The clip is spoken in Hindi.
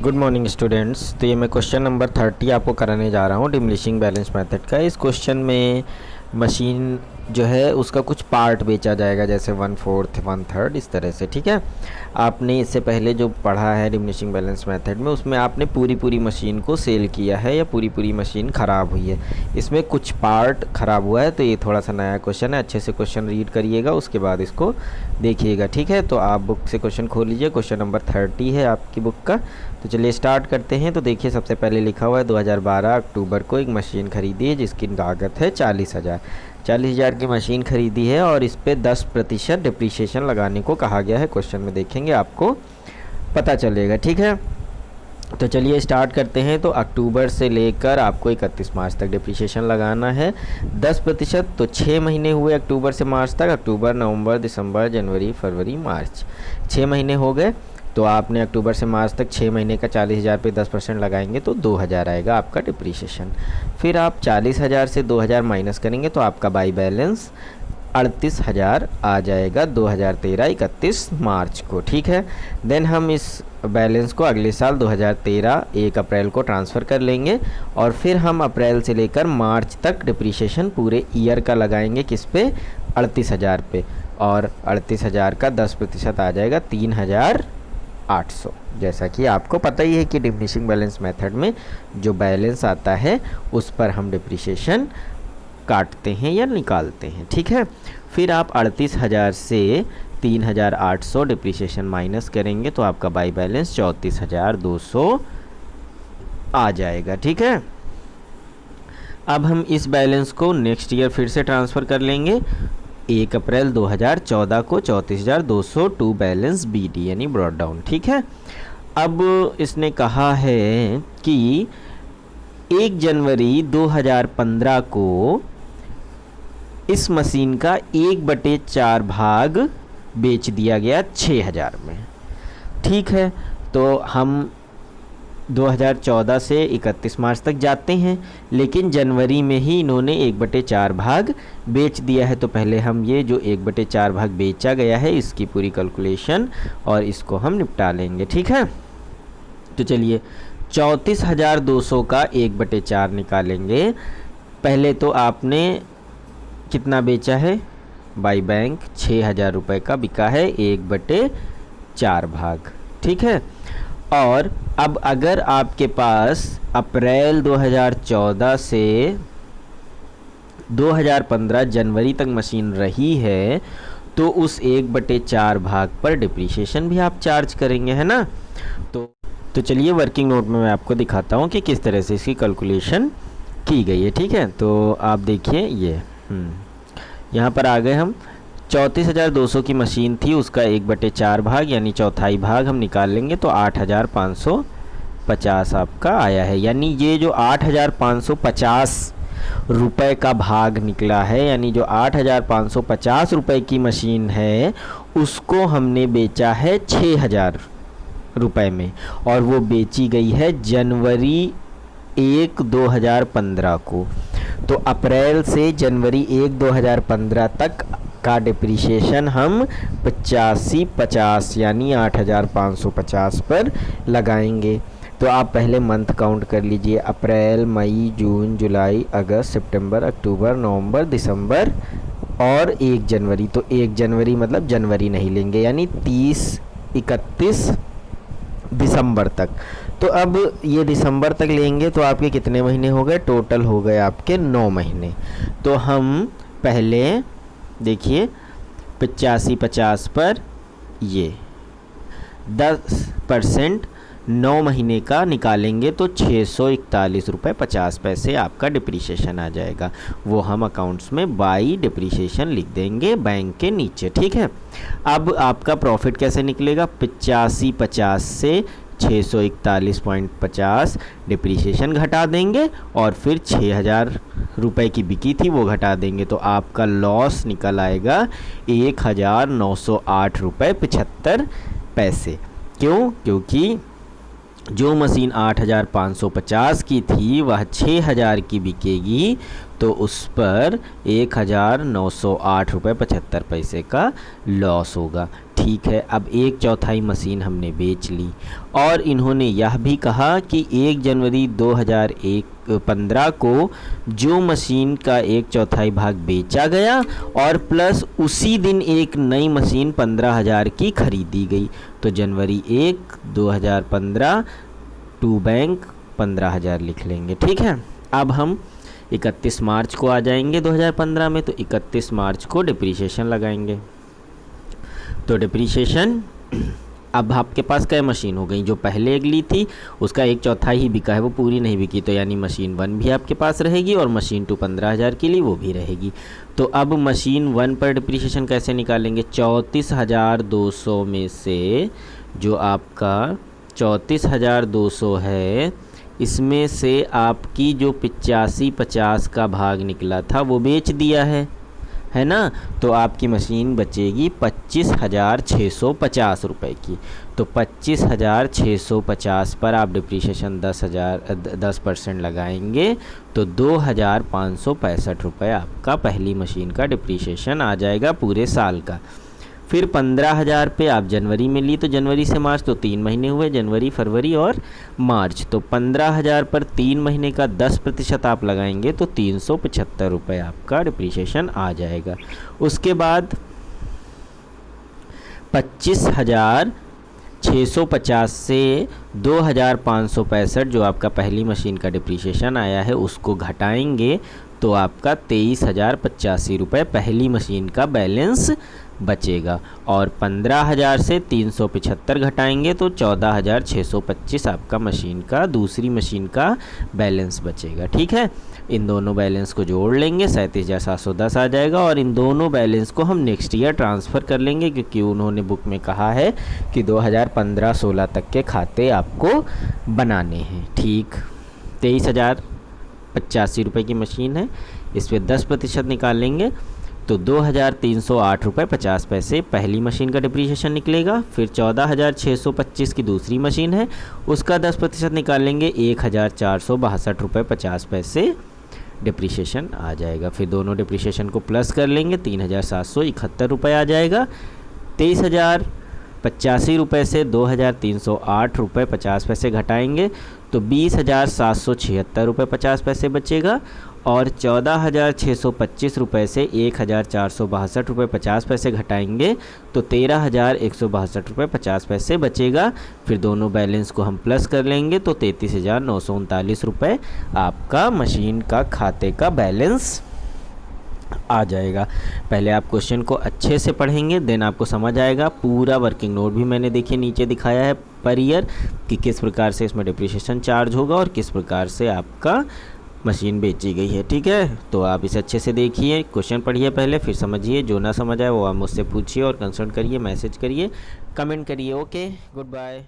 Good morning students. तो ये मैं क्वेश्चन नंबर 30 आपको कराने जा रहा हूँ डिमोलिशिंग बैलेंस मेथड का। इस क्वेश्चन में मशीन जो है उसका कुछ पार्ट बेचा जाएगा, जैसे 1/4 1/3 इस तरह से। ठीक है, आपने इससे पहले जो पढ़ा है डिमोलिशिंग बैलेंस मेथड में, उसमें आपने पूरी मशीन को सेल किया है या पूरी मशीन ख़राब हुई है। इसमें कुछ पार्ट ख़राब हुआ है, तो ये थोड़ा सा नया क्वेश्चन है। अच्छे से क्वेश्चन रीड करिएगा, उसके बाद इसको देखिएगा। ठीक है, तो आप बुक से क्वेश्चन खोल लीजिए। क्वेश्चन नंबर 30 है आपकी बुक का। तो चलिए स्टार्ट करते हैं। तो देखिए, सबसे पहले लिखा हुआ है 2012 अक्टूबर को एक मशीन खरीदी है जिसकी लागत है 40,000 की मशीन खरीदी है और इस पे 10% डिप्रिसिएशन लगाने को कहा गया है। क्वेश्चन में देखेंगे, आपको पता चलेगा। ठीक है, तो चलिए स्टार्ट करते हैं। तो अक्टूबर से लेकर आपको 31 मार्च तक डिप्रिसिएशन लगाना है 10%। तो 6 महीने हुए अक्टूबर से मार्च तक, अक्टूबर नवंबर दिसंबर जनवरी फरवरी मार्च, 6 महीने हो गए। तो आपने अक्टूबर से मार्च तक 6 महीने का 40,000 पे 10% लगाएंगे तो 2,000 आएगा आपका डिप्रिसिएशन। फिर आप 40,000 से 2,000 माइनस करेंगे तो आपका बाई बैलेंस 38,000 आ जाएगा 2013 31 मार्च को। ठीक है, देन हम इस बैलेंस को अगले साल 2013 1 अप्रैल को ट्रांसफ़र कर लेंगे और फिर हम अप्रैल से लेकर मार्च तक डिप्रिसिएशन पूरे ईयर का लगाएंगे। किस पे? 38,000 पे। और 38,000 का 10% आ जाएगा 3,800। जैसा कि आपको पता ही है कि डिमिनिशिंग बैलेंस मेथड में जो बैलेंस आता है उस पर हम डिप्रिसिएशन काटते हैं या निकालते हैं। ठीक है, फिर आप 38,000 से 3,800 डिप्रिसिएशन माइनस करेंगे तो आपका बाई बैलेंस 34,200 आ जाएगा। ठीक है, अब हम इस बैलेंस को नेक्स्ट ईयर फिर से ट्रांसफ़र कर लेंगे 1 अप्रैल 2014 को 34,200 टू बैलेंस BD यानी ब्रॉड डाउन। ठीक है, अब इसने कहा है कि 1 जनवरी 2015 को इस मशीन का 1/4 भाग बेच दिया गया 6,000 में। ठीक है, तो हम 2014 से 31 मार्च तक जाते हैं, लेकिन जनवरी में ही इन्होंने 1/4 भाग बेच दिया है। तो पहले हम ये जो 1/4 भाग बेचा गया है इसकी पूरी कैलकुलेशन और इसको हम निपटा लेंगे। ठीक है, तो चलिए 34,200 का 1/4 निकालेंगे। पहले तो आपने कितना बेचा है? बाई बैंक 6,000 रुपये का बिका है 1/4 भाग। ठीक है, और अब अगर आपके पास अप्रैल 2014 से 2015 जनवरी तक मशीन रही है तो उस 1/4 भाग पर डिप्रिसिएशन भी आप चार्ज करेंगे, है ना। तो चलिए वर्किंग नोट में मैं आपको दिखाता हूँ कि किस तरह से इसकी कैलकुलेशन की गई है। ठीक है, तो आप देखिए ये यहाँ पर आ गए हम। 34,200 की मशीन थी, उसका 1/4 भाग यानी चौथाई भाग हम निकाल लेंगे तो 8,550 आपका आया है। यानी ये जो 8,550 रुपये का भाग निकला है, यानी जो 8,550 रुपये की मशीन है उसको हमने बेचा है 6,000 रुपये में, और वो बेची गई है जनवरी 1 2015 को। तो अप्रैल से जनवरी 1 2015 तक का डिप्रिसिएशन हम 85/50 यानी 8,550 पर लगाएंगे। तो आप पहले मंथ काउंट कर लीजिए, अप्रैल मई जून जुलाई अगस्त सितंबर अक्टूबर नवंबर दिसंबर और 1 जनवरी। तो 1 जनवरी मतलब जनवरी नहीं लेंगे, यानी 30-31 दिसंबर तक। तो अब ये दिसंबर तक लेंगे तो आपके कितने महीने हो गए? टोटल हो गए आपके 9 महीने। तो हम पहले देखिए 85/50 पर ये 10% 9 महीने का निकालेंगे तो 641 रुपये 50 पैसे आपका डिप्रिसिएशन आ जाएगा। वो हम अकाउंट्स में बाई डिप्रिसिएशन लिख देंगे बैंक के नीचे। ठीक है, अब आपका प्रॉफिट कैसे निकलेगा? 85/50 से 641.50 डिप्रिसिएशन घटा देंगे और फिर 6,000 रुपये की बिकी थी वो घटा देंगे तो आपका लॉस निकल आएगा 1,908 रुपये 75 पैसे। क्यों? क्योंकि जो मशीन 8,550 की थी वह 6,000 की बिकेगी, तो उस पर 1,908 रुपये 75 पैसे का लॉस होगा। ठीक है, अब 1/4 मशीन हमने बेच ली और इन्होंने यह भी कहा कि 1 जनवरी 2015 को जो मशीन का 1/4 भाग बेचा गया और प्लस उसी दिन एक नई मशीन 15,000 की खरीदी गई, तो जनवरी 1, 2015 टू बैंक 15,000 लिख लेंगे। ठीक है, अब हम 31 मार्च को आ जाएंगे 2015 में, तो 31 मार्च को डिप्रीशिएशन लगाएंगे। तो डिप्रीशिएशन, अब आपके पास क्या मशीन हो गई, जो पहले एक ली थी उसका 1/4 ही बिका है, वो पूरी नहीं बिकी, तो यानी मशीन 1 भी आपके पास रहेगी और मशीन 2 15,000 की ली वो भी रहेगी। तो अब मशीन 1 पर डिप्रीशिएशन कैसे निकालेंगे, 34,200 में से जो आपका 34,200 है, इसमें से आपकी जो 85-50 का भाग निकला था वो बेच दिया है ना, तो आपकी मशीन बचेगी 25,650 रुपये की। तो 25,650 पर आप डिप्रीशिएशन 10% लगाएंगे तो 2,565 रुपये आपका पहली मशीन का डिप्रीशिएशन आ जाएगा पूरे साल का। फिर 15,000 पे आप जनवरी में ली, तो जनवरी से मार्च तो 3 महीने हुए, जनवरी, फरवरी और मार्च, तो 15,000 पर 3 महीने का 10% आप लगाएंगे तो 375 रुपये आपका डिप्रीशिएशन आ जाएगा। उसके बाद 25,650 से 2,565 जो आपका पहली मशीन का डिप्रीशिएशन आया है उसको घटाएंगे तो आपका 23,085 रुपये पहली मशीन का बैलेंस बचेगा, और 15,000 से 375 घटाएंगे तो 14,625 आपका मशीन का दूसरी मशीन का बैलेंस बचेगा। ठीक है, इन दोनों बैलेंस को जोड़ लेंगे 37,710 आ जाएगा, और इन दोनों बैलेंस को हम नेक्स्ट ईयर ट्रांसफ़र कर लेंगे क्योंकि उन्होंने बुक में कहा है कि 2015-16 तक के खाते आपको बनाने हैं। ठीक, 23,085 रुपये की मशीन है, इस पर 10% निकालेंगे तो 2,308 रुपये 50 पैसे पहली मशीन का डिप्रीशिएशन निकलेगा। फिर 14,625 की दूसरी मशीन है, उसका 10% निकालेंगे 1,462 रुपये 50 पैसे डिप्रीशिएशन आ जाएगा। फिर दोनों डिप्रीशिएशन को प्लस कर लेंगे 3,771 रुपये आ जाएगा। 23,085 रुपये से 2,308 रुपये 50 पैसे घटाएंगे तो 20,776 रुपये 50 पैसे बचेगा, और 14,625 रुपये से 1,462 रुपये 50 पैसे घटाएंगे तो 13,162 रुपये 50 पैसे बचेगा। फिर दोनों बैलेंस को हम प्लस कर लेंगे तो 33,939 रुपये आपका मशीन का खाते का बैलेंस आ जाएगा। पहले आप क्वेश्चन को अच्छे से पढ़ेंगे, देन आपको समझ आएगा। पूरा वर्किंग नोट भी मैंने देखिए नीचे दिखाया है पर ईयर कि किस प्रकार से इसमें डिप्रीशिएशन चार्ज होगा और किस प्रकार से आपका मशीन बेची गई है। ठीक है, तो आप इसे अच्छे से देखिए, क्वेश्चन पढ़िए पहले, फिर समझिए, जो ना समझ आए वो आप मुझसे पूछिए और कंसल्ट करिए, मैसेज करिए, कमेंट करिए। Okay, good bye.